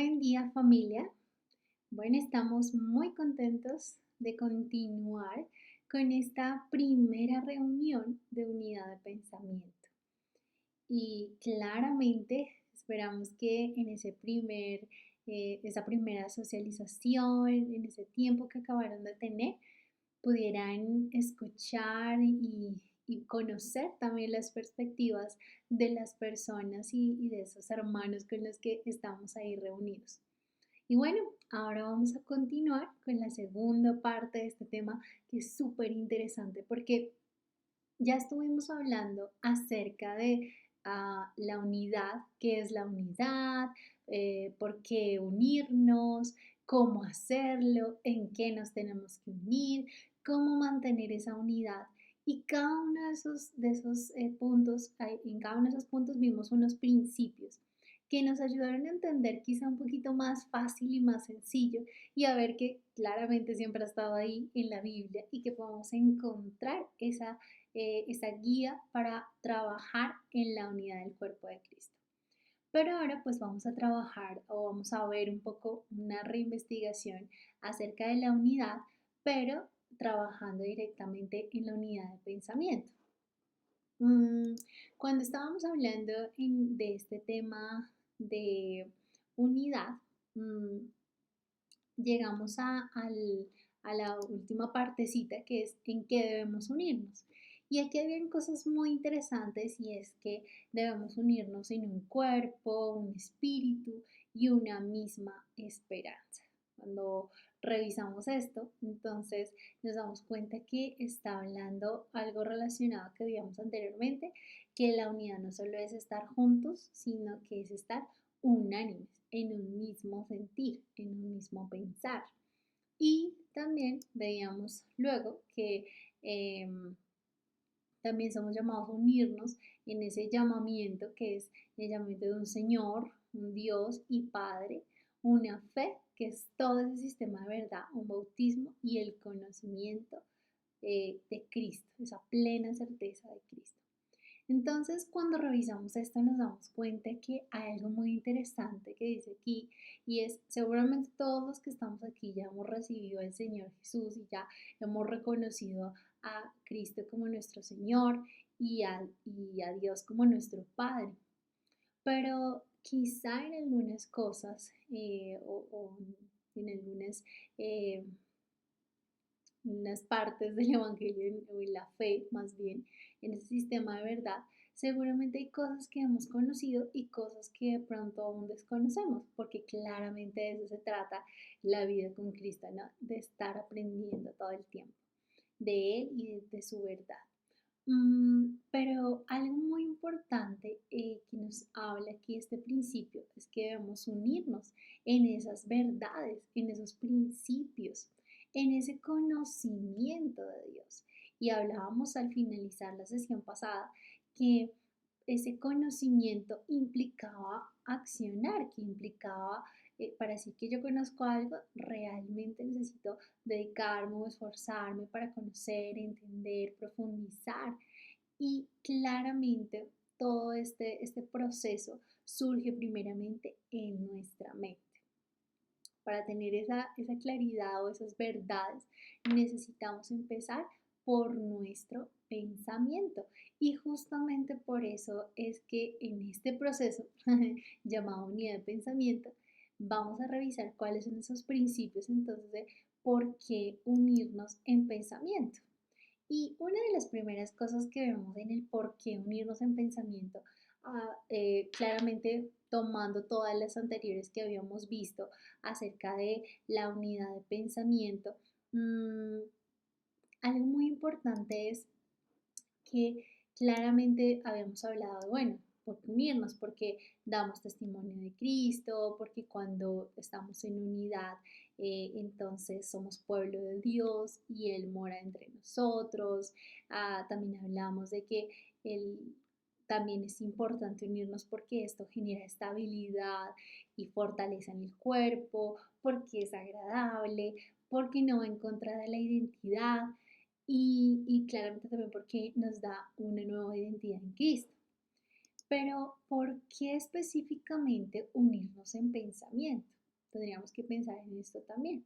Buen día familia. Bueno, estamos muy contentos de continuar con esta primera reunión de unidad de pensamiento. Y claramente esperamos que en esa primera socialización, en ese tiempo que acabaron de tener, pudieran escuchar y conocer también las perspectivas de las personas y de esos hermanos con los que estamos ahí reunidos. Y bueno, ahora vamos a continuar con la segunda parte de este tema que es súper interesante porque ya estuvimos hablando acerca de la unidad, qué es la unidad, por qué unirnos, cómo hacerlo, en qué nos tenemos que unir, cómo mantener esa unidad. Y cada uno de esos puntos, en cada uno de esos puntos vimos unos principios que nos ayudaron a entender quizá un poquito más fácil y más sencillo y a ver que claramente siempre ha estado ahí en la Biblia y que podamos encontrar esa guía para trabajar en la unidad del cuerpo de Cristo. Pero ahora pues vamos a trabajar o vamos a ver un poco una reinvestigación acerca de la unidad, pero trabajando directamente en la unidad de pensamiento. Mm, Cuando estábamos hablando de este tema de unidad, mm, llegamos a la última partecita que es en qué debemos unirnos. Y aquí habían cosas muy interesantes y es que debemos unirnos en un cuerpo, un espíritu y una misma esperanza. Cuando revisamos esto, entonces nos damos cuenta que está hablando algo relacionado que vimos anteriormente, que la unidad no solo es estar juntos, sino que es estar unánimes, en un mismo sentir, en un mismo pensar. Y también veíamos luego que eh, también somos llamados a unirnos en ese llamamiento que es el llamamiento de un Señor, un Dios y Padre, una fe que es todo ese sistema de verdad, un bautismo y el conocimiento de Cristo, esa plena certeza de Cristo. Entonces, cuando revisamos esto, nos damos cuenta que hay algo muy interesante que dice aquí, y es, seguramente todos los que estamos aquí ya hemos recibido al Señor Jesús y ya hemos reconocido a Cristo como nuestro Señor y a Dios como nuestro Padre. Pero quizá en algunas cosas o en algunas eh, unas partes del Evangelio o en la fe, más bien, en ese sistema de verdad, seguramente hay cosas que hemos conocido y cosas que de pronto aún desconocemos, porque claramente de eso se trata la vida con Cristo, ¿no? De estar aprendiendo todo el tiempo, de Él y de su verdad. Pero algo muy importante que nos habla aquí este principio es que debemos unirnos en esas verdades, en esos principios, en ese conocimiento de Dios. Y hablábamos al finalizar la sesión pasada que ese conocimiento implicaba accionar, que implicaba, para decir que yo conozco algo, realmente necesito dedicarme o esforzarme para conocer, entender, profundizar. Y claramente todo este proceso surge primeramente en nuestra mente. Para tener esa claridad o esas verdades, necesitamos empezar por nuestro pensamiento. Y justamente por eso es que en este proceso llamado unidad de pensamiento, vamos a revisar cuáles son esos principios entonces de por qué unirnos en pensamiento. Y una de las primeras cosas que vemos en el por qué unirnos en pensamiento, claramente tomando todas las anteriores que habíamos visto acerca de la unidad de pensamiento, mmm, algo muy importante es que claramente habíamos hablado, bueno, por unirnos, porque damos testimonio de Cristo, porque cuando estamos en unidad, entonces somos pueblo de Dios y Él mora entre nosotros. También hablamos de que también es importante unirnos porque esto genera estabilidad y fortaleza en el cuerpo, porque es agradable, porque no va en contra de la identidad y claramente también porque nos da una nueva identidad en Cristo. Pero, ¿por qué específicamente unirnos en pensamiento? Tendríamos que pensar en esto también.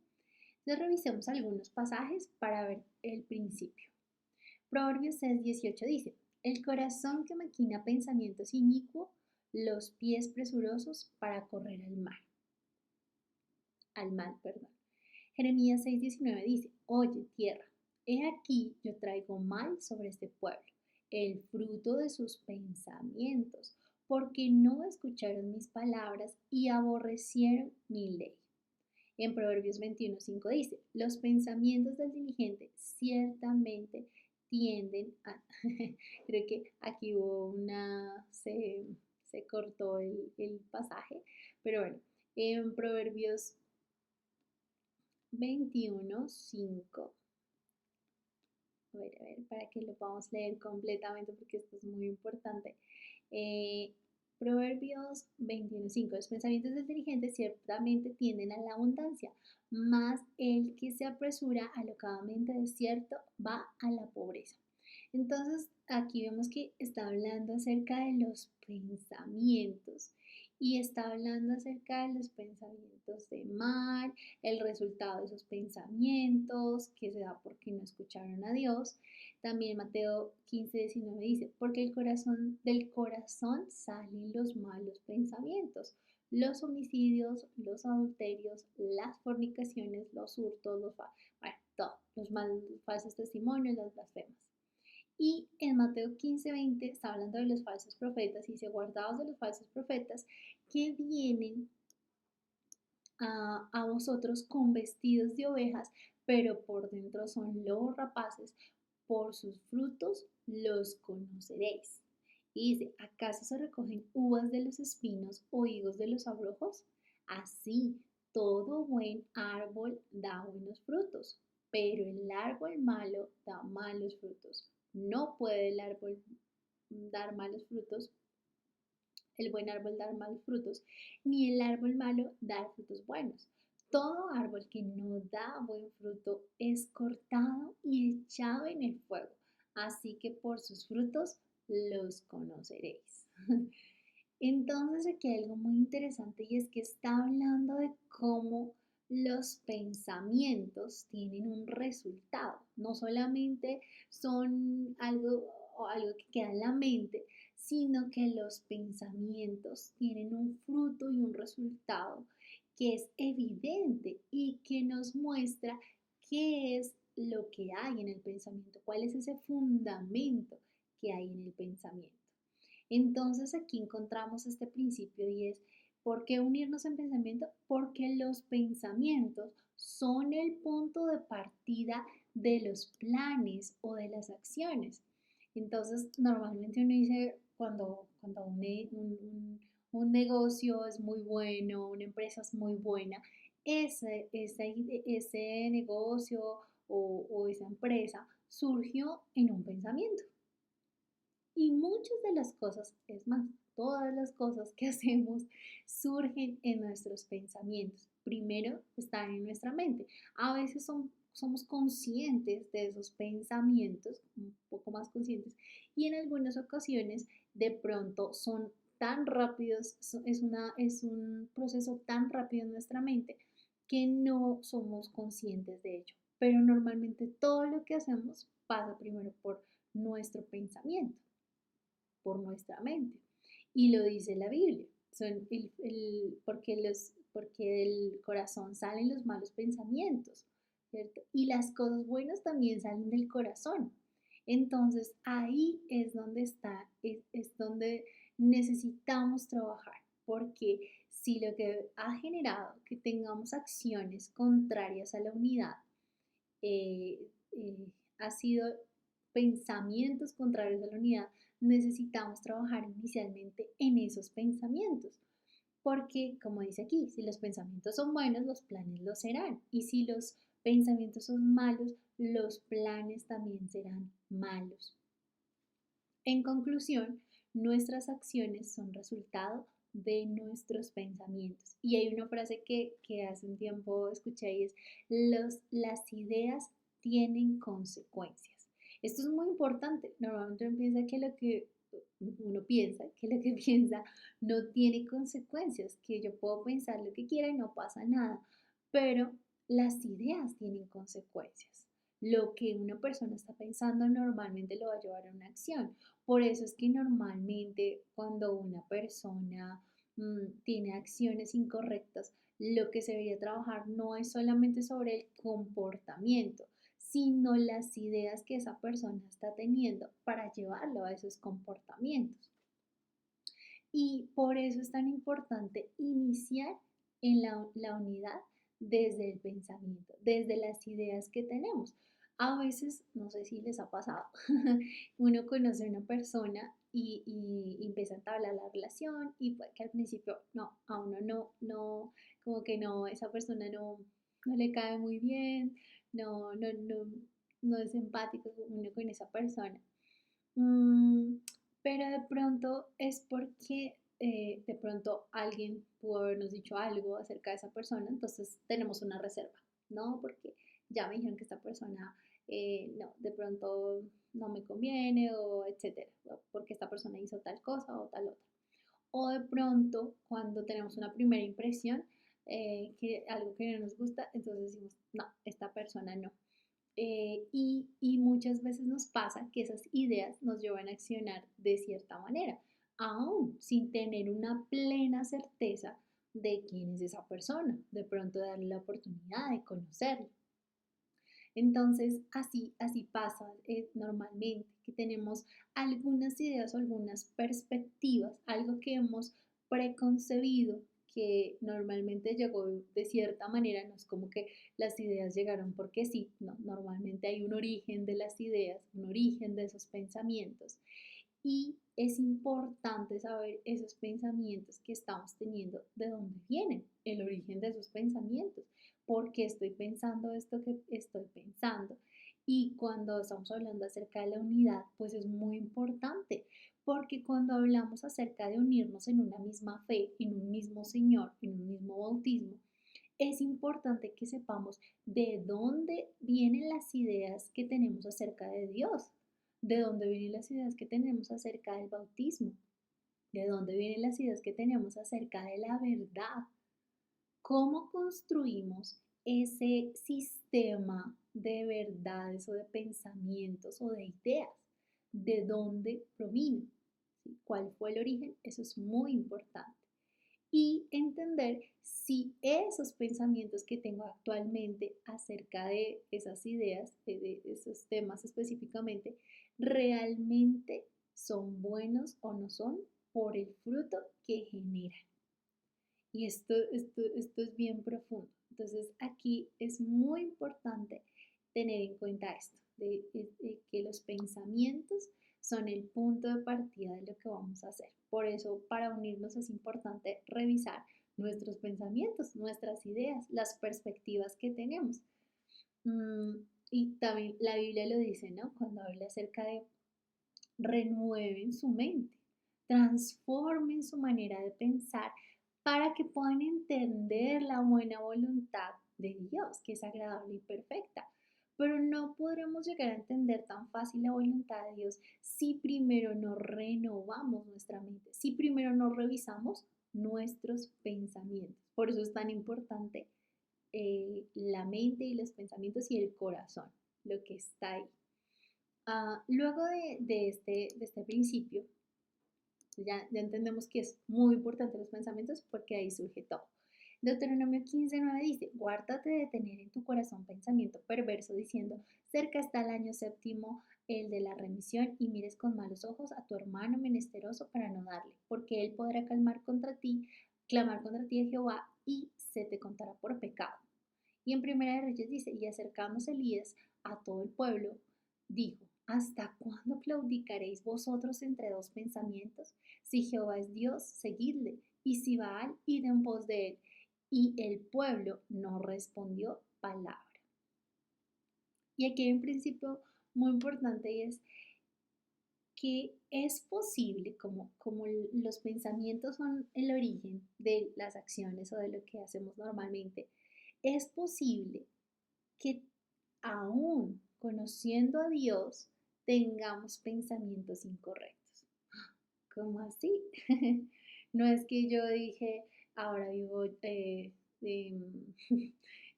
Entonces, revisemos algunos pasajes para ver el principio. Proverbios 6:18 dice, el corazón que maquina pensamientos inicuos, los pies presurosos para correr al mal, perdón. Jeremías 6:19 dice, oye tierra, he aquí yo traigo mal sobre este pueblo, el fruto de sus pensamientos, porque no escucharon mis palabras y aborrecieron mi ley. En Proverbios 21:5 dice, los pensamientos del diligente ciertamente tienden a... Creo que aquí hubo se cortó el pasaje, pero bueno, en Proverbios 21:5, a ver, para que lo podamos leer completamente porque esto es muy importante. Eh, Proverbios 21:5, los pensamientos del diligente ciertamente tienden a la abundancia, mas el que se apresura alocadamente de cierto va a la pobreza. Entonces, aquí vemos que está hablando acerca de los pensamientos y está hablando acerca de los pensamientos de mal, el resultado de esos pensamientos que se da porque no escucharon a Dios. También Mateo 15:19 dice, porque del corazón salen los malos pensamientos, los homicidios, los adulterios, las fornicaciones, los hurtos, bueno, todo, los falsos testimonios, las blasfemas. Y en Mateo 15:20 está hablando de los falsos profetas y dice, guardaos de los falsos profetas que vienen a vosotros con vestidos de ovejas, pero por dentro son lobos rapaces, por sus frutos los conoceréis. Y dice, ¿acaso se recogen uvas de los espinos o higos de los abrojos? Así, todo buen árbol da buenos frutos, pero el árbol malo da malos frutos. No puede el árbol dar malos frutos, el buen árbol dar malos frutos, ni el árbol malo dar frutos buenos. Todo árbol que no da buen fruto es cortado y echado en el fuego. Así que por sus frutos los conoceréis. Entonces aquí hay algo muy interesante y es que está hablando de cómo los pensamientos tienen un resultado. No solamente son algo que queda en la mente, sino que los pensamientos tienen un fruto y un resultado que es evidente y que nos muestra qué es lo que hay en el pensamiento, cuál es ese fundamento que hay en el pensamiento. Entonces aquí encontramos este principio y es, ¿por qué unirnos en pensamiento? Porque los pensamientos son el punto de partida de los planes o de las acciones. Entonces, normalmente uno dice, cuando un negocio es muy bueno, una empresa es muy buena, ese negocio o esa empresa surgió en un pensamiento. Y muchas de las cosas, es más, todas las cosas que hacemos surgen en nuestros pensamientos. Primero están en nuestra mente. A veces somos conscientes de esos pensamientos, un poco más conscientes, y en algunas ocasiones de pronto son tan rápidos, es un proceso tan rápido en nuestra mente que no somos conscientes de ello. Pero normalmente todo lo que hacemos pasa primero por nuestro pensamiento, por nuestra mente. Y lo dice la Biblia. Son porque del corazón salen los malos pensamientos, ¿cierto? Y las cosas buenas también salen del corazón. Entonces ahí es donde es donde necesitamos trabajar, porque si lo que ha generado que tengamos acciones contrarias a la unidad eh, eh, ha sido pensamientos contrarios a la unidad, necesitamos trabajar inicialmente en esos pensamientos. Porque, como dice aquí, si los pensamientos son buenos, los planes lo serán. Y si los pensamientos son malos, los planes también serán malos. En conclusión, nuestras acciones son resultado de nuestros pensamientos. Y hay una frase que hace un tiempo escuché y es, las ideas tienen consecuencias. Esto es muy importante. Normalmente uno piensa que uno piensa que lo que piensa no tiene consecuencias, que yo puedo pensar lo que quiera y no pasa nada, pero las ideas tienen consecuencias. Lo que una persona está pensando normalmente lo va a llevar a una acción. Por eso es que normalmente cuando una persona tiene acciones incorrectas, lo que se debería trabajar no es solamente sobre el comportamiento, sino las ideas que esa persona está teniendo para llevarlo a esos comportamientos. Y por eso es tan importante iniciar en la unidad desde el pensamiento, desde las ideas que tenemos. A veces, no sé si les ha pasado, uno conoce a una persona y empieza a entablar la relación y puede que al principio no, a uno no, como que no, esa persona no le cae muy bien, no es empático uno con esa persona. Mm, pero de pronto es porque de pronto alguien pudo habernos dicho algo acerca de esa persona, entonces tenemos una reserva, ¿no? Porque ya me dijeron que esta persona, no, de pronto no me conviene o etcétera, ¿no? Porque esta persona hizo tal cosa o tal otra. O de pronto cuando tenemos una primera impresión, que algo que no nos gusta, entonces decimos, no, esta persona no. Y muchas veces nos pasa que esas ideas nos llevan a accionar de cierta manera, aún sin tener una plena certeza de quién es esa persona, de pronto darle la oportunidad de conocerlo. Entonces, así pasa normalmente, que tenemos algunas ideas o algunas perspectivas, algo que hemos preconcebido, que normalmente llegó de cierta manera, no es como que las ideas llegaron porque sí, no, normalmente hay un origen de las ideas, un origen de esos pensamientos. Y es importante saber esos pensamientos que estamos teniendo, de dónde vienen, el origen de esos pensamientos, por qué estoy pensando esto que estoy pensando. Y cuando estamos hablando acerca de la unidad, pues es muy importante, porque cuando hablamos acerca de unirnos en una misma fe, en un mismo Señor, en un mismo bautismo, es importante que sepamos de dónde vienen las ideas que tenemos acerca de Dios, de dónde vienen las ideas que tenemos acerca del bautismo, de dónde vienen las ideas que tenemos acerca de la verdad, cómo construimos ese sistema de verdades o de pensamientos o de ideas, de dónde provino, ¿sí? ¿Cuál fue el origen? Eso es muy importante y entender si esos pensamientos que tengo actualmente acerca de esas ideas, de esos temas específicamente, realmente son buenos o no son por el fruto que generan. Y esto es bien profundo. Entonces aquí es muy importante tener en cuenta esto, de que los pensamientos son el punto de partida de lo que vamos a hacer. Por eso para unirnos es importante revisar nuestros pensamientos, nuestras ideas, las perspectivas que tenemos. Mm, y también la Biblia lo dice, ¿no? Cuando habla acerca de renueven su mente, transformen su manera de pensar para que puedan entender la buena voluntad de Dios, que es agradable y perfecta. Pero no podremos llegar a entender tan fácil la voluntad de Dios si primero no renovamos nuestra mente, si primero no revisamos nuestros pensamientos. Por eso es tan importante la mente y los pensamientos y el corazón, lo que está ahí. Luego de este principio, ya entendemos que es muy importante los pensamientos porque ahí surge todo. Deuteronomio 15:9 dice, guárdate de tener en tu corazón pensamiento perverso diciendo, cerca está el año séptimo, el de la remisión, y mires con malos ojos a tu hermano menesteroso para no darle, porque él podrá clamar contra ti a Jehová y se te contará por pecado. Y en Primera de Reyes dice, y acercándose Elías a todo el pueblo, dijo, ¿hasta cuándo claudicaréis vosotros entre dos pensamientos? Si Jehová es Dios, seguidle, y si Baal, id en pos de él. Y el pueblo no respondió palabra. Y aquí hay un principio muy importante y es que es posible, como los pensamientos son el origen de las acciones o de lo que hacemos normalmente, es posible que aún conociendo a Dios tengamos pensamientos incorrectos. ¿Cómo así? No es que yo dije, ahora vivo,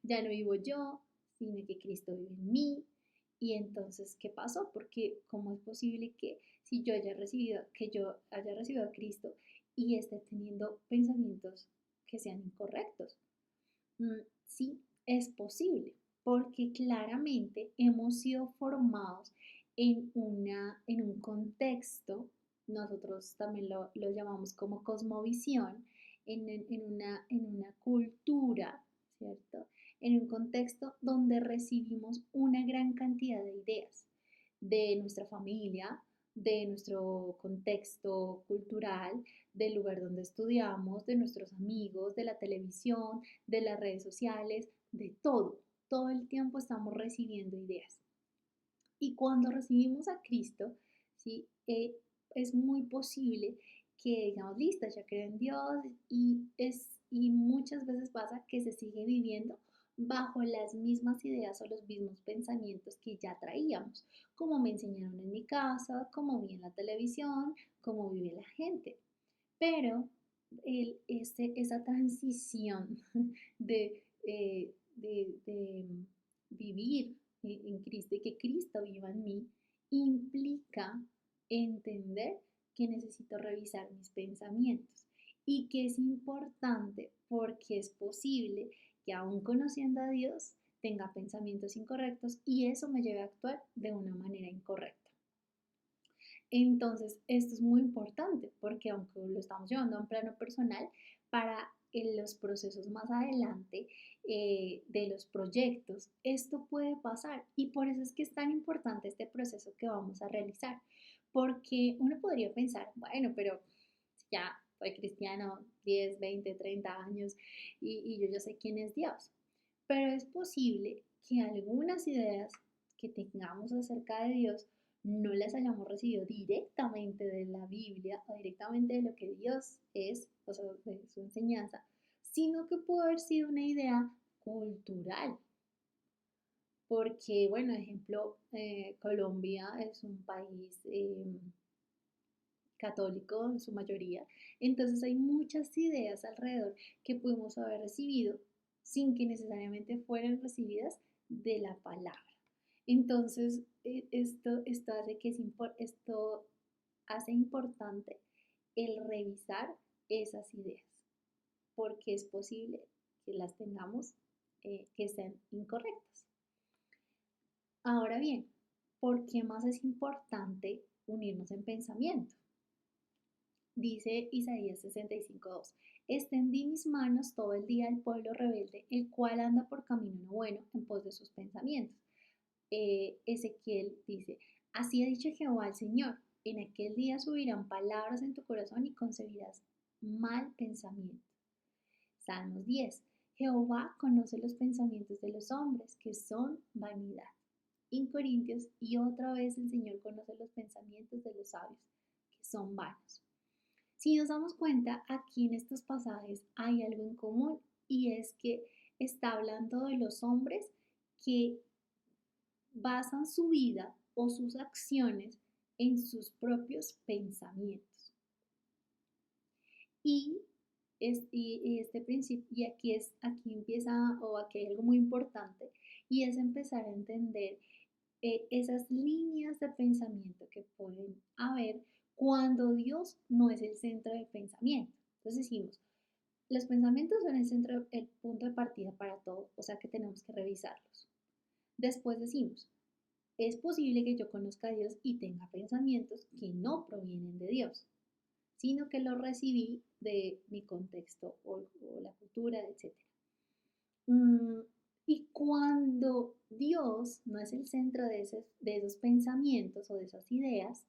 ya no vivo yo, sino que Cristo vive en mí. Y entonces, ¿qué pasó? Porque ¿cómo es posible que si yo haya recibido a Cristo y esté teniendo pensamientos que sean incorrectos? Sí, es posible, porque claramente hemos sido formados en un contexto, nosotros también lo llamamos como cosmovisión, en una cultura, ¿cierto? En un contexto donde recibimos una gran cantidad de ideas de nuestra familia, de nuestro contexto cultural, del lugar donde estudiamos, de nuestros amigos, de la televisión, de las redes sociales, de todo. Todo el tiempo estamos recibiendo ideas. Y cuando recibimos a Cristo, ¿sí? Es muy posible que digamos, listo, ya creo en Dios y muchas veces pasa que se sigue viviendo bajo las mismas ideas o los mismos pensamientos que ya traíamos, como me enseñaron en mi casa, como vi en la televisión, como vive la gente. Pero esa transición de, de vivir en Cristo y que Cristo viva en mí implica entender que necesito revisar mis pensamientos y que es importante porque es posible que aún conociendo a Dios tenga pensamientos incorrectos y eso me lleve a actuar de una manera incorrecta. Entonces, esto es muy importante porque aunque lo estamos llevando a un plano personal, para los procesos más adelante de los proyectos, esto puede pasar y por eso es que es tan importante este proceso que vamos a realizar, porque uno podría pensar, bueno, pero ya soy cristiano 10, 20, 30 años y yo ya sé quién es Dios, pero es posible que algunas ideas que tengamos acerca de Dios no las hayamos recibido directamente de la Biblia o directamente de lo que Dios es, o sea, de su enseñanza, sino que puede haber sido una idea cultural. Porque, bueno, ejemplo, Colombia es un país católico en su mayoría, entonces hay muchas ideas alrededor que pudimos haber recibido sin que necesariamente fueran recibidas de la palabra. Entonces, esto hace importante el revisar esas ideas, porque es posible que las tengamos que sean incorrectas. Ahora bien, ¿por qué más es importante unirnos en pensamiento? Dice Isaías 65:2, extendí mis manos todo el día al pueblo rebelde, el cual anda por camino no bueno en pos de sus pensamientos. Ezequiel dice, así ha dicho Jehová el Señor, en aquel día subirán palabras en tu corazón y concebirás mal pensamiento. Salmos 10, Jehová conoce los pensamientos de los hombres, que son vanidad. En Corintios, y otra vez el Señor conoce los pensamientos de los sabios, que son vanos. Si nos damos cuenta, aquí en estos pasajes hay algo en común y es que está hablando de los hombres que basan su vida o sus acciones en sus propios pensamientos. Y, este principio, y aquí empieza, o aquí hay algo muy importante, y es empezar a entender esas líneas de pensamiento que pueden haber cuando Dios no es el centro del pensamiento. Entonces decimos, los pensamientos son el centro, el punto de partida para todo, o sea que tenemos que revisarlos. Después decimos, es posible que yo conozca a Dios y tenga pensamientos que no provienen de Dios, sino que los recibí de mi contexto o la cultura, etc. Y cuando Dios no es el centro de esos pensamientos o de esas ideas,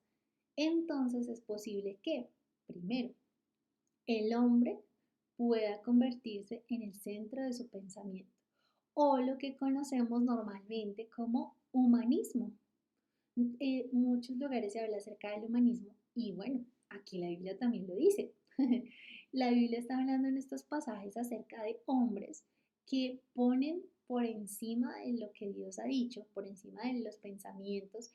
entonces es posible que, primero, el hombre pueda convertirse en el centro de su pensamiento, o lo que conocemos normalmente como humanismo. En muchos lugares se habla acerca del humanismo y bueno, aquí la Biblia también lo dice. La Biblia está hablando en estos pasajes acerca de hombres que ponen por encima de lo que Dios ha dicho, por encima de los pensamientos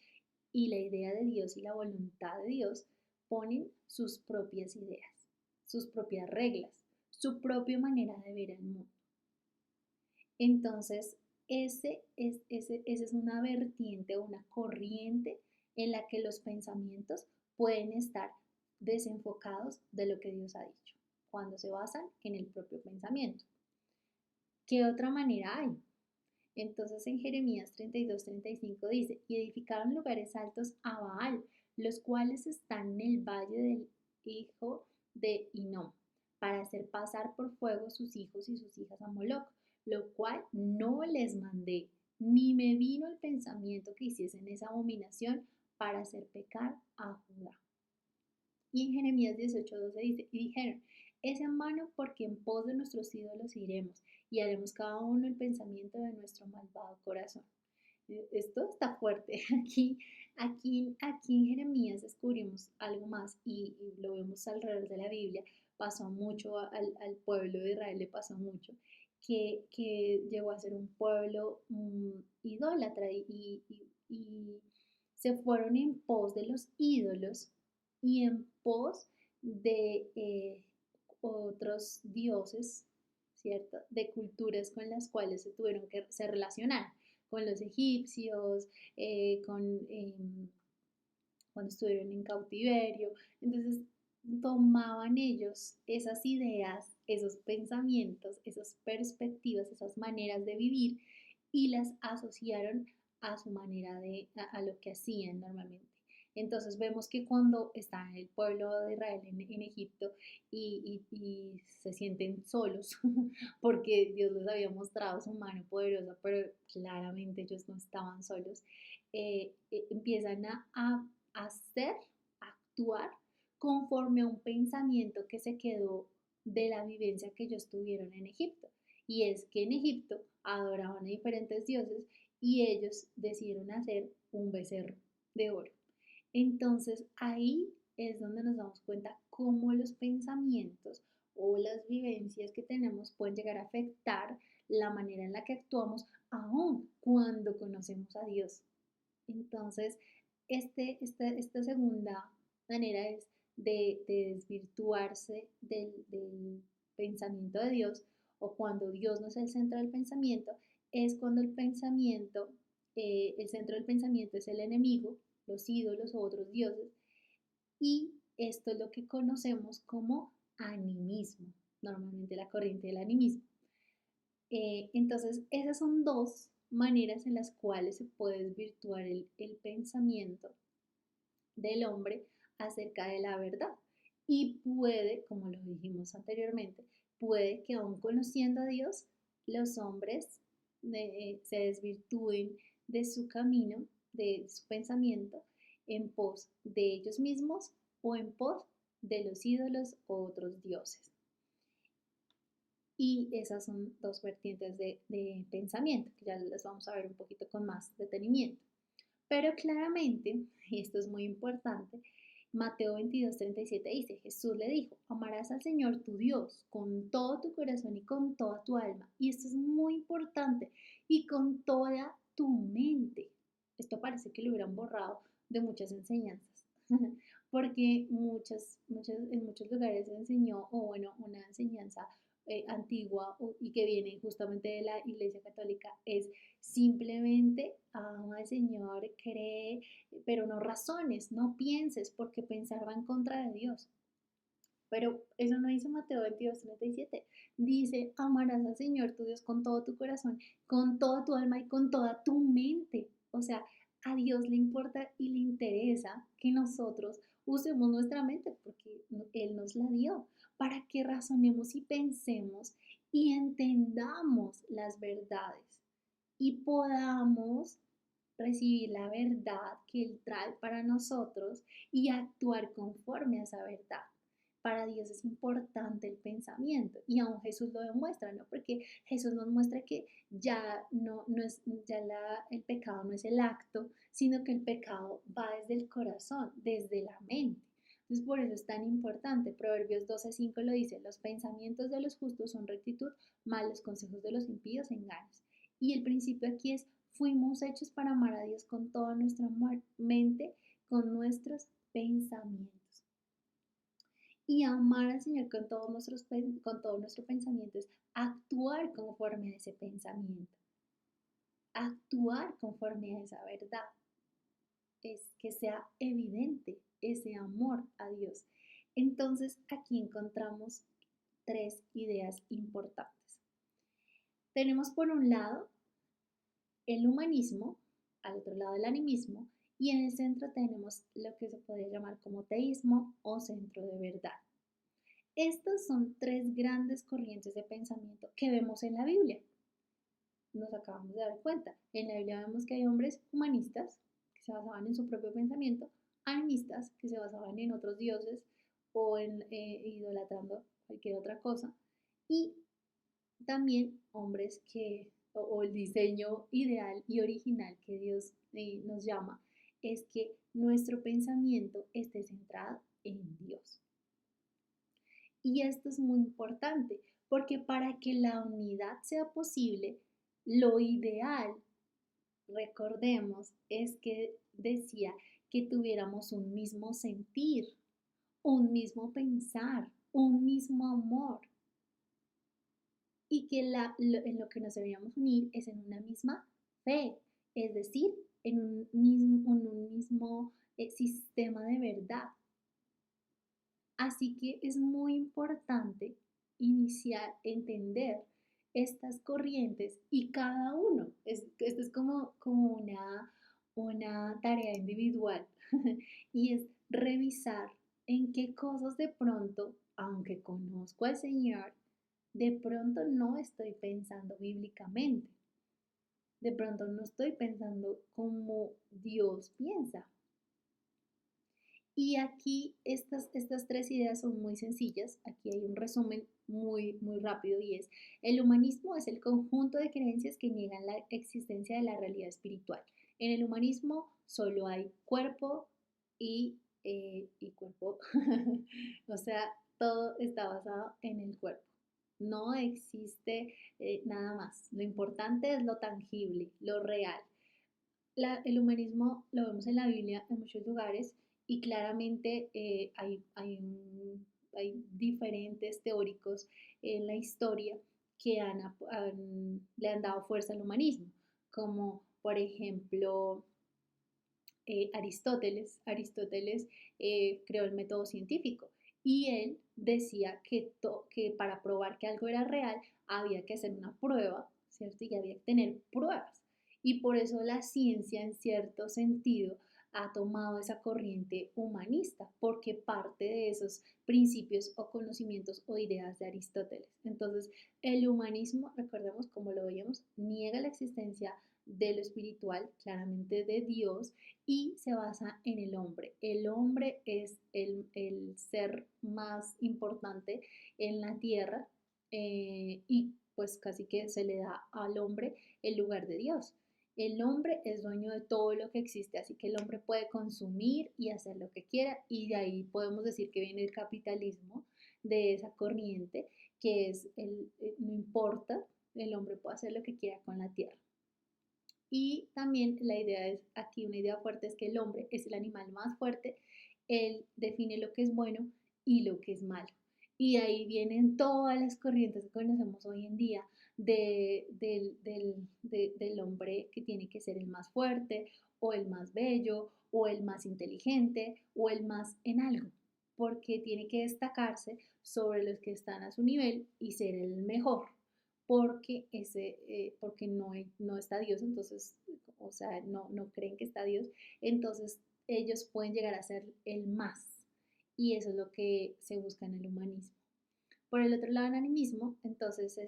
y la idea de Dios y la voluntad de Dios, imponen sus propias ideas, sus propias reglas, su propia manera de ver el mundo. Entonces, esa es una vertiente o una corriente en la que los pensamientos pueden estar desenfocados de lo que Dios ha dicho, cuando se basan en el propio pensamiento. ¿Qué otra manera hay? Entonces en Jeremías 32:35 dice, y edificaron lugares altos a Baal, los cuales están en el valle del hijo de Hinnom, para hacer pasar por fuego sus hijos y sus hijas a Moloc, lo cual no les mandé, ni me vino el pensamiento que hiciesen esa abominación para hacer pecar a Judá. Y en Jeremías 18:12 dice, y dijeron, es en vano porque en pos de nuestros ídolos iremos y haremos cada uno el pensamiento de nuestro malvado corazón. Esto está fuerte. Aquí en Jeremías descubrimos algo más y lo vemos alrededor de la Biblia. Pasó mucho al pueblo de Israel, le pasó mucho, que llegó a ser un pueblo idólatra y se fueron en pos de los ídolos y en pos de otros dioses, ¿cierto? De culturas con las cuales se relacionar, con los egipcios, cuando estuvieron en cautiverio. Entonces tomaban ellos esas ideas, esos pensamientos, esas perspectivas, esas maneras de vivir y las asociaron a su manera a lo que hacían normalmente. Entonces vemos que cuando está el pueblo de Israel en Egipto y se sienten solos porque Dios les había mostrado su mano poderosa, pero claramente ellos no estaban solos, empiezan a hacer, actuar conforme a un pensamiento que se quedó de la vivencia que ellos tuvieron en Egipto. Y es que en Egipto adoraban a diferentes dioses y ellos decidieron hacer un becerro de oro. Entonces ahí es donde nos damos cuenta cómo los pensamientos o las vivencias que tenemos pueden llegar a afectar la manera en la que actuamos aun cuando conocemos a Dios. Entonces, esta segunda manera es de desvirtuarse del pensamiento de Dios o cuando Dios no es el centro del pensamiento, es cuando el centro del pensamiento es el enemigo, los ídolos o otros dioses, y esto es lo que conocemos como animismo, normalmente la corriente del animismo. Entonces, esas son dos maneras en las cuales se puede desvirtuar el pensamiento del hombre acerca de la verdad. Y puede, como lo dijimos anteriormente, puede que aún conociendo a Dios, los hombres se desvirtúen de su camino, de su pensamiento, en pos de ellos mismos o en pos de los ídolos o otros dioses. Y esas son dos vertientes de pensamiento, que ya las vamos a ver un poquito con más detenimiento. Pero claramente, y esto es muy importante, Mateo 22:37 dice, Jesús le dijo, amarás al Señor tu Dios con todo tu corazón y con toda tu alma. Y esto es muy importante, y con toda tu mente. Esto parece que lo hubieran borrado de muchas enseñanzas, porque en muchos lugares se enseñó, o bueno, una enseñanza antigua y que viene justamente de la Iglesia Católica es simplemente ama al Señor, cree, pero no razones, no pienses, porque pensar va en contra de Dios. Pero eso no dice Mateo 22:37. Dice, amarás al Señor tu Dios con todo tu corazón, con toda tu alma y con toda tu mente. O sea, a Dios le importa y le interesa que nosotros usemos nuestra mente porque Él nos la dio para que razonemos y pensemos y entendamos las verdades y podamos recibir la verdad que Él trae para nosotros y actuar conforme a esa verdad. Para Dios es importante el pensamiento y aún Jesús lo demuestra, ¿no? Porque Jesús nos muestra que ya no es, el pecado no es el acto, sino que el pecado va desde el corazón, desde la mente. Entonces por eso es tan importante. Proverbios 12:5 lo dice, los pensamientos de los justos son rectitud, mas los consejos de los impíos engaños. Y el principio aquí es, fuimos hechos para amar a Dios con toda nuestra mente, con nuestros pensamientos. Y amar al Señor con con todo nuestro pensamiento es actuar conforme a ese pensamiento, actuar conforme a esa verdad, es que sea evidente ese amor a Dios. Entonces aquí encontramos tres ideas importantes. Tenemos por un lado el humanismo, al otro lado el animismo, y en el centro tenemos lo que se podría llamar como teísmo o centro de verdad. Estas son tres grandes corrientes de pensamiento que vemos en la Biblia. Nos acabamos de dar cuenta. En la Biblia vemos que hay hombres humanistas que se basaban en su propio pensamiento, animistas que se basaban en otros dioses o en idolatrando cualquier otra cosa, y también hombres o el diseño ideal y original que Dios nos llama, es que nuestro pensamiento esté centrado en Dios. Y esto es muy importante porque para que la unidad sea posible, lo ideal, recordemos, es que decía que tuviéramos un mismo sentir, un mismo pensar, un mismo amor, y que en lo que nos deberíamos unir es en una misma fe, es decir, en un mismo sistema de verdad. Así que es muy importante iniciar, entender estas corrientes y cada uno. Esto es como una tarea individual y es revisar en qué cosas de pronto, aunque conozco al Señor, de pronto no estoy pensando bíblicamente. De pronto no estoy pensando como Dios piensa. Y aquí estas tres ideas son muy sencillas. Aquí hay un resumen muy rápido y es: el humanismo es el conjunto de creencias que niegan la existencia de la realidad espiritual. En el humanismo solo hay cuerpo y cuerpo, o sea, todo está basado en el cuerpo. No existe nada más. Lo importante es lo tangible, lo real. El humanismo lo vemos en la Biblia en muchos lugares y claramente hay diferentes teóricos en la historia que le han dado fuerza al humanismo, como por ejemplo Aristóteles. Aristóteles creó el método científico y él decía que para probar que algo era real había que hacer una prueba, ¿cierto? Y había que tener pruebas. Y por eso la ciencia, en cierto sentido, ha tomado esa corriente humanista, porque parte de esos principios o conocimientos o ideas de Aristóteles. Entonces, el humanismo, recordemos como lo veíamos, niega la existencia de lo espiritual, claramente de Dios, y se basa en el hombre. El hombre es el ser más importante en la tierra, y pues casi que se le da al hombre el lugar de Dios. El hombre es dueño de todo lo que existe, así que el hombre puede consumir y hacer lo que quiera, y de ahí podemos decir que viene el capitalismo de esa corriente, que es no importa, el hombre puede hacer lo que quiera con la tierra. Y también la idea es, aquí una idea fuerte es que el hombre es el animal más fuerte, él define lo que es bueno y lo que es malo. Y ahí vienen todas las corrientes que conocemos hoy en día del hombre que tiene que ser el más fuerte o el más bello o el más inteligente o el más en algo, porque tiene que destacarse sobre los que están a su nivel y ser el mejor porque no está Dios, entonces, o sea, no creen que está Dios, entonces ellos pueden llegar a ser el más, y eso es lo que se busca en el humanismo. Por el otro lado, el animismo, entonces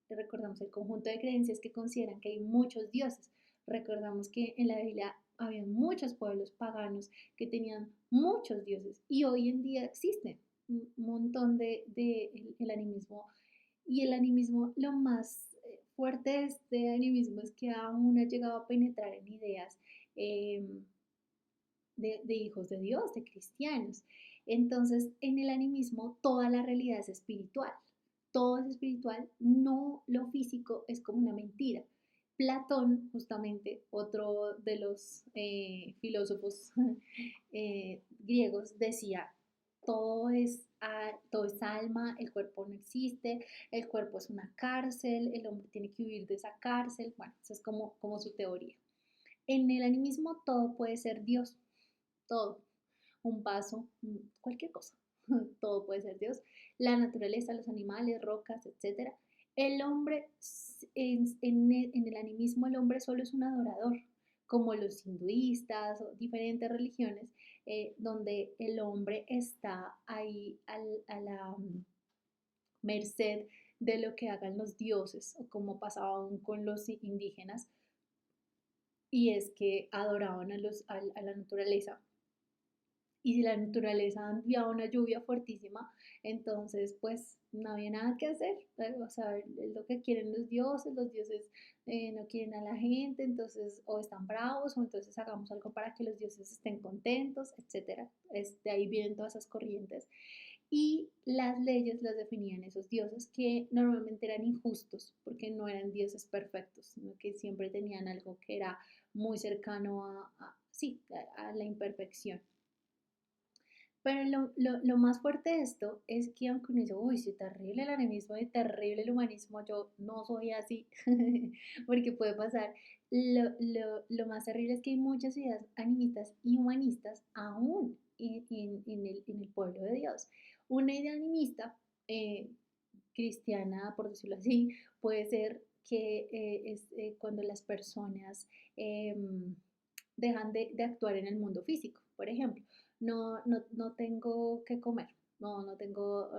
recordamos el conjunto de creencias que consideran que hay muchos dioses. Recordamos que en la Biblia había muchos pueblos paganos que tenían muchos dioses y hoy en día existen un montón el animismo. Y el animismo, lo más fuerte de este animismo es que aún ha llegado a penetrar en ideas eh, de hijos de Dios, de cristianos. Entonces, en el animismo, toda la realidad es espiritual. Todo es espiritual, no lo físico es como una mentira. Platón, justamente, otro de los filósofos griegos, decía, todo es alma, el cuerpo no existe, el cuerpo es una cárcel, el hombre tiene que huir de esa cárcel. Bueno, esa es como su teoría. En el animismo todo puede ser Dios, todo, un vaso, cualquier cosa, todo puede ser Dios. La naturaleza, los animales, rocas, etcétera. El hombre, en el animismo, el hombre solo es un adorador, como los hinduistas o diferentes religiones, donde el hombre está ahí a la merced de lo que hagan los dioses, o como pasaba aún con los indígenas, y es que adoraban a la naturaleza. Y si la naturaleza enviaba una lluvia fuertísima, entonces pues no había nada que hacer. O sea, es lo que quieren los dioses no quieren a la gente, entonces o están bravos o entonces hagamos algo para que los dioses estén contentos, etcétera. De ahí vienen todas esas corrientes. Y las leyes las definían esos dioses que normalmente eran injustos porque no eran dioses perfectos, sino que siempre tenían algo que era muy cercano sí, a la imperfección. Pero lo más fuerte de esto es que aunque uno dice, uy, sí, terrible el animismo y terrible el humanismo, yo no soy así, porque puede pasar. Lo más terrible es que hay muchas ideas animistas y humanistas aún en el pueblo de Dios. Una idea animista cristiana, por decirlo así, puede ser que cuando las personas dejan de actuar en el mundo físico, por ejemplo no tengo que comer, no tengo,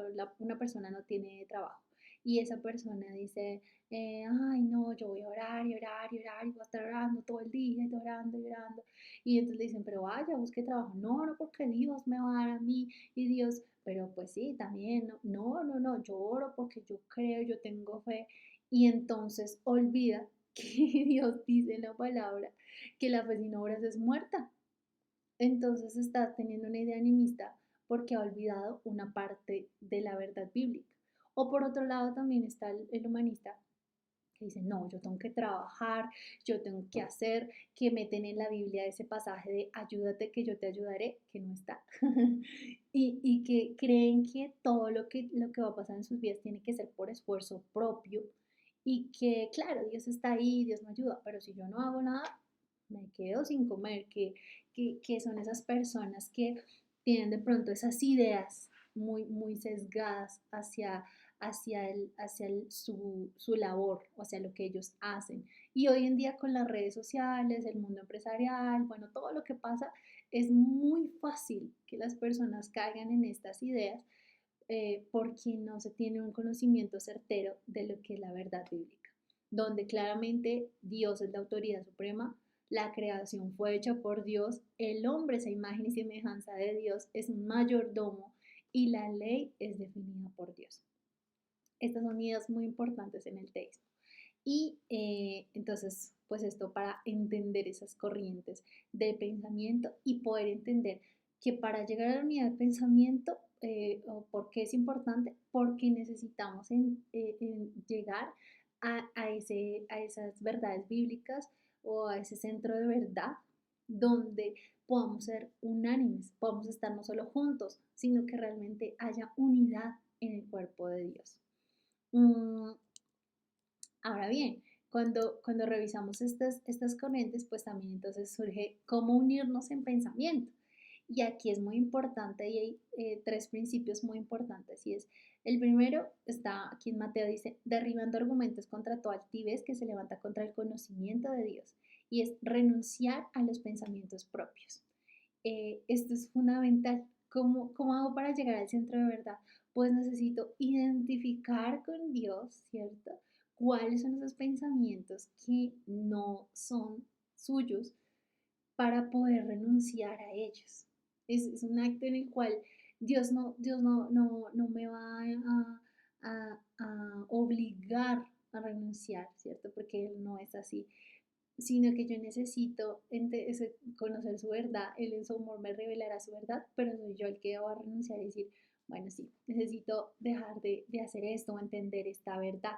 una persona no tiene trabajo y esa persona dice, ay no, yo voy a orar y orar y orar y voy a estar orando todo el día y orando y orando y entonces le dicen, pero vaya, busque trabajo, no, porque Dios me va a dar a mí y Dios, pero pues sí, también, no, yo oro porque yo creo, yo tengo fe y entonces olvida que Dios dice en la palabra que la fe sin obras es muerta. Entonces está teniendo una idea animista porque ha olvidado una parte de la verdad bíblica. O por otro lado también está el humanista que dice, no, yo tengo que trabajar, yo tengo que hacer, que meten en la Biblia ese pasaje de ayúdate que yo te ayudaré, que no está. Y que creen que todo lo que va a pasar en sus vidas tiene que ser por esfuerzo propio y que, claro, Dios está ahí, Dios me ayuda, pero si yo no hago nada, me quedo sin comer, que son esas personas que tienen de pronto esas ideas muy sesgadas su labor, o sea, lo que ellos hacen. Y hoy en día con las redes sociales, el mundo empresarial, bueno, todo lo que pasa, es muy fácil que las personas caigan en estas ideas porque no se tiene un conocimiento certero de lo que es la verdad bíblica, donde claramente Dios es la autoridad suprema, la creación fue hecha por Dios, el hombre es a imagen y semejanza de Dios, es un mayordomo y la ley es definida por Dios. Estas son ideas muy importantes en el teísmo. Y entonces, pues esto para entender esas corrientes de pensamiento y poder entender que para llegar a la unidad de pensamiento, ¿por qué es importante? Porque necesitamos en llegar a esas verdades bíblicas o a ese centro de verdad donde podamos ser unánimes, podamos estar no solo juntos, sino que realmente haya unidad en el cuerpo de Dios. Mm, Ahora bien, cuando revisamos estas corrientes, pues también entonces surge cómo unirnos en pensamiento. Y aquí es muy importante y hay tres principios muy importantes. Y es, el primero está aquí en Mateo, dice, derribando argumentos contra toda altivez que se levanta contra el conocimiento de Dios. Y es renunciar a los pensamientos propios. Esto es fundamental. ¿Cómo hago para llegar al centro de verdad? Pues necesito identificar con Dios, ¿cierto? ¿Cuáles son esos pensamientos que no son suyos para poder renunciar a ellos? Es un acto en el cual Dios no me va a obligar a renunciar, ¿cierto? Porque Él no es así, sino que yo necesito conocer su verdad, Él en su amor me revelará su verdad, pero soy yo el que va a renunciar y decir, bueno, sí, necesito dejar de hacer esto o entender esta verdad.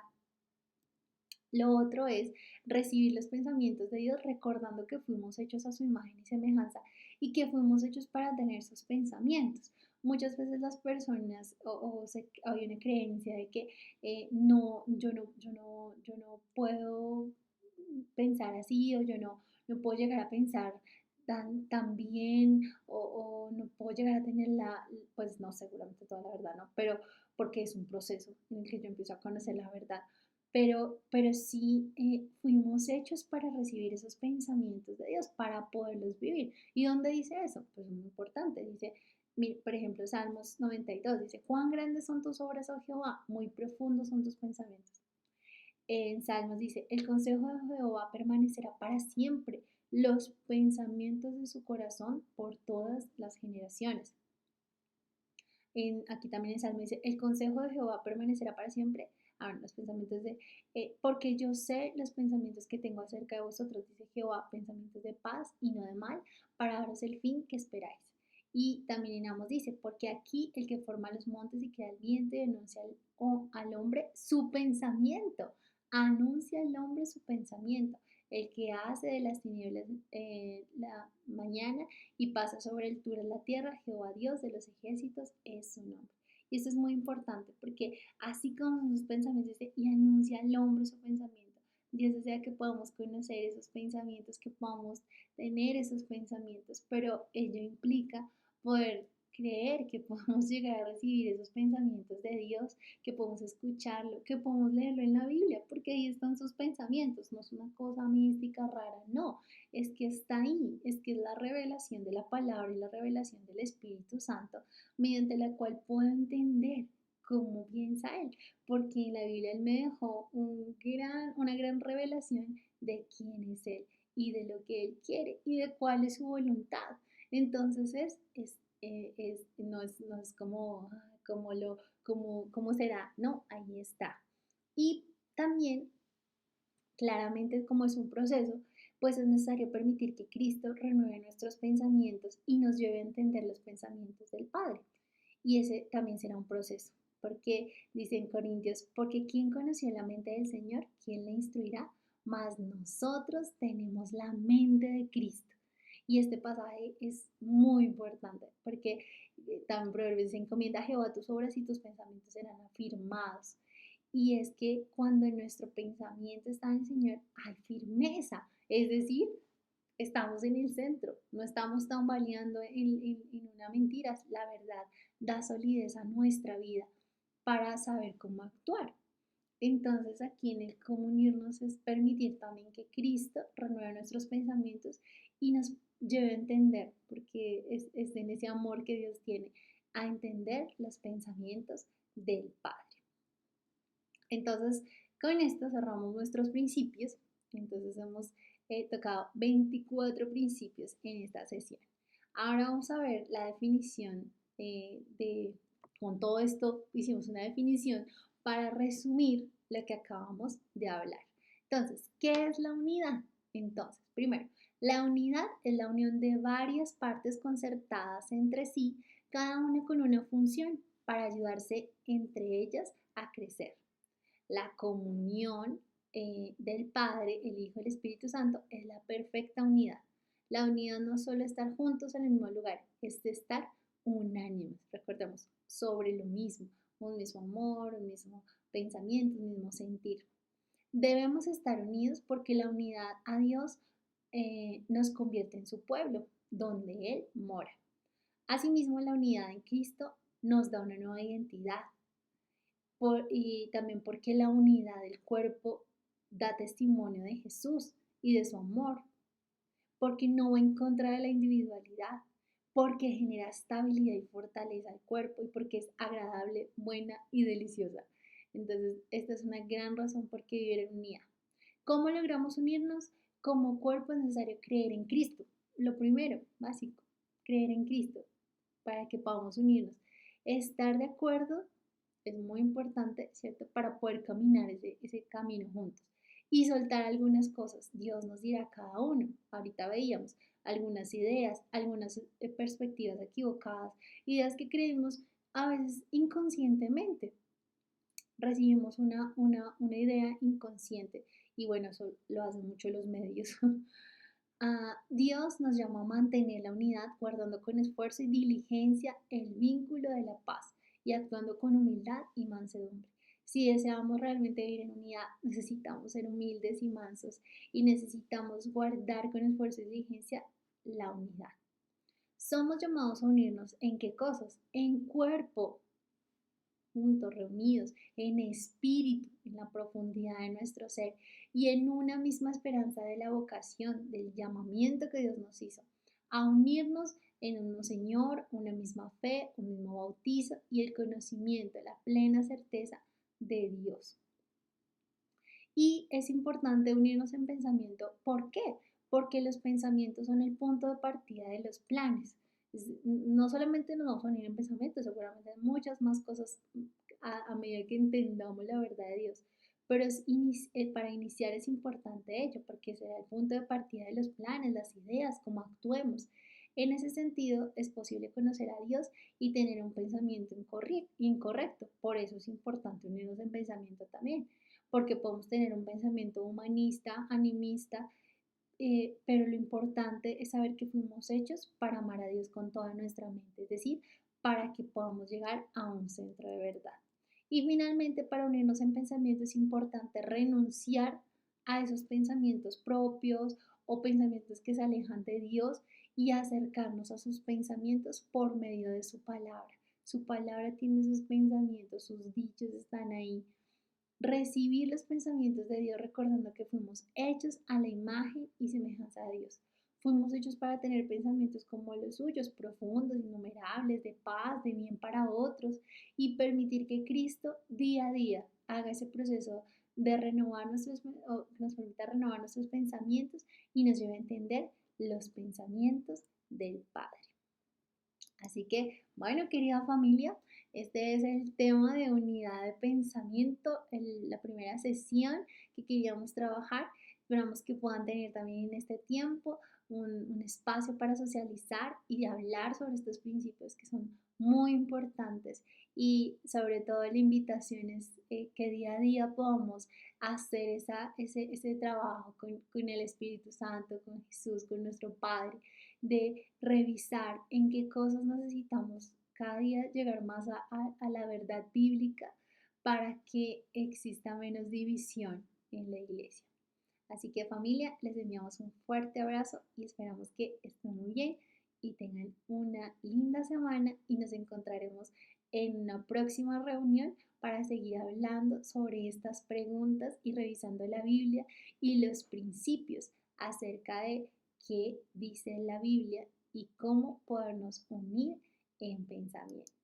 Lo otro es recibir los pensamientos de Dios recordando que fuimos hechos a su imagen y semejanza y que fuimos hechos para tener sus pensamientos. muchas veces las personas hay una creencia de que no, yo no puedo pensar así o yo no puedo llegar a pensar tan bien o no puedo llegar a tener pues no, seguramente toda la verdad, ¿no? Pero porque es un proceso en el que yo empiezo a conocer la verdad. Pero sí fuimos hechos para recibir esos pensamientos de Dios, para poderlos vivir. ¿Y dónde dice eso? Pues es muy importante. Dice, por ejemplo, Salmos 92, dice, cuán grandes son tus obras, oh Jehová, muy profundos son tus pensamientos. En Salmos dice, el consejo de Jehová permanecerá para siempre, los pensamientos de su corazón por todas las generaciones. Aquí también en Salmo dice, el consejo de Jehová permanecerá para siempre. Los pensamientos porque yo sé los pensamientos que tengo acerca de vosotros, dice Jehová, pensamientos de paz y no de mal, para daros el fin que esperáis. Y también en Amos dice, porque aquí el que forma los montes y crea el viento y denuncia al hombre su pensamiento, anuncia al hombre su pensamiento, el que hace de las tinieblas la mañana y pasa sobre alturas la tierra, Jehová Dios de los ejércitos es su nombre. Y esto es muy importante porque así como sus pensamientos dice, y anuncia al hombre su pensamiento. Dios desea que podamos conocer esos pensamientos, que podamos tener esos pensamientos, pero ello implica poder creer que podemos llegar a recibir esos pensamientos de Dios, que podemos escucharlo, que podemos leerlo en la Biblia, porque ahí están sus pensamientos, no es una cosa mística rara, no, es que está ahí, es que es la revelación de la palabra y la revelación del Espíritu Santo, mediante la cual puedo entender cómo piensa Él, porque en la Biblia Él me dejó una gran revelación de quién es Él y de lo que Él quiere y de cuál es su voluntad. Entonces no es como será, no, ahí está. Y también, claramente, como es un proceso, pues es necesario permitir que Cristo renueve nuestros pensamientos y nos lleve a entender los pensamientos del Padre. Y ese también será un proceso, porque dice en Corintios, porque ¿quién conoció la mente del Señor? ¿Quién le instruirá? Mas nosotros tenemos la mente de Cristo. Y este pasaje es muy importante porque también Proverbios se encomienda a Jehová tus obras y tus pensamientos serán afirmados. Y es que cuando nuestro pensamiento está en el Señor, hay firmeza, es decir, estamos en el centro, no estamos tambaleando en una mentira, la verdad da solidez a nuestra vida para saber cómo actuar. Entonces aquí en el comunirnos es permitir también que Cristo renueve nuestros pensamientos y nos lleve a entender, porque es en ese amor que Dios tiene, a entender los pensamientos del Padre. Entonces, con esto cerramos nuestros principios. Entonces hemos tocado 24 principios en esta sesión. Ahora vamos a ver la definición con todo esto hicimos una definición para resumir lo que acabamos de hablar. Entonces, ¿qué es la unidad? Entonces, primero, la unidad es la unión de varias partes concertadas entre sí, cada una con una función para ayudarse entre ellas a crecer. La comunión del Padre, el Hijo y el Espíritu Santo es la perfecta unidad. La unidad no es solo estar juntos en el mismo lugar, es de estar unánimes, recordemos, sobre lo mismo, un mismo amor, un mismo pensamiento, un mismo sentir. Debemos estar unidos porque la unidad a Dios nos convierte en su pueblo, donde Él mora. Asimismo, la unidad en Cristo nos da una nueva identidad, y también porque la unidad del cuerpo da testimonio de Jesús y de su amor, porque no va en contra de la individualidad, porque genera estabilidad y fortaleza al cuerpo y porque es agradable, buena y deliciosa. Entonces, esta es una gran razón por qué vivir en unidad. ¿Cómo logramos unirnos? Como cuerpo es necesario creer en Cristo. Lo primero, básico, creer en Cristo para que podamos unirnos. Estar de acuerdo es muy importante, ¿cierto? Para poder caminar ese camino juntos. Y soltar algunas cosas. Dios nos dirá a cada uno. Ahorita veíamos algunas ideas, algunas perspectivas equivocadas, ideas que creemos a veces inconscientemente. Recibimos una idea inconsciente y bueno, eso lo hacen mucho los medios. Dios nos llama a mantener la unidad, guardando con esfuerzo y diligencia el vínculo de la paz y actuando con humildad y mansedumbre. Si deseamos realmente vivir en unidad, necesitamos ser humildes y mansos y necesitamos guardar con esfuerzo y diligencia la unidad. Somos llamados a unirnos en qué cosas? En cuerpo, juntos, reunidos, en espíritu, en la profundidad de nuestro ser y en una misma esperanza de la vocación, del llamamiento que Dios nos hizo, a unirnos en un mismo Señor, una misma fe, un mismo bautizo y el conocimiento, la plena certeza de Dios. Y es importante unirnos en pensamiento. ¿Por qué? Porque los pensamientos son el punto de partida de los planes. No solamente nos vamos a unir en pensamiento, seguramente hay muchas más cosas a medida que entendamos la verdad de Dios. Pero para iniciar es importante ello, porque será el punto de partida de los planes, las ideas, cómo actuemos. En ese sentido, es posible conocer a Dios y tener un pensamiento incorrecto. Por eso es importante unirnos en pensamiento también, porque podemos tener un pensamiento humanista, animista, pero lo importante es saber que fuimos hechos para amar a Dios con toda nuestra mente, es decir, para que podamos llegar a un centro de verdad. Y finalmente, para unirnos en pensamiento es importante renunciar a esos pensamientos propios o pensamientos que se alejan de Dios y acercarnos a sus pensamientos por medio de su palabra. Su palabra tiene sus pensamientos, sus dichos están ahí. Recibir los pensamientos de Dios recordando que fuimos hechos a la imagen y semejanza de Dios. Fuimos hechos para tener pensamientos como los suyos, profundos, innumerables, de paz, de bien para otros, y permitir que Cristo día a día haga ese proceso de renovar nos permita renovar nuestros pensamientos y nos lleve a entender los pensamientos del Padre. Así que, bueno, querida familia, este es el tema de unidad de pensamiento, la primera sesión que queríamos trabajar. Esperamos que puedan tener también en este tiempo un espacio para socializar y de hablar sobre estos principios que son muy importantes y sobre todo la invitación es que día a día podamos hacer ese trabajo con el Espíritu Santo, con Jesús, con nuestro Padre, de revisar en qué cosas necesitamos cada día llegar más a la verdad bíblica para que exista menos división en la iglesia. Así que familia, les enviamos un fuerte abrazo y esperamos que estén muy bien y tengan una linda semana y nos encontraremos en una próxima reunión para seguir hablando sobre estas preguntas y revisando la Biblia y los principios acerca de qué dice la Biblia y cómo podernos unir en pensamiento.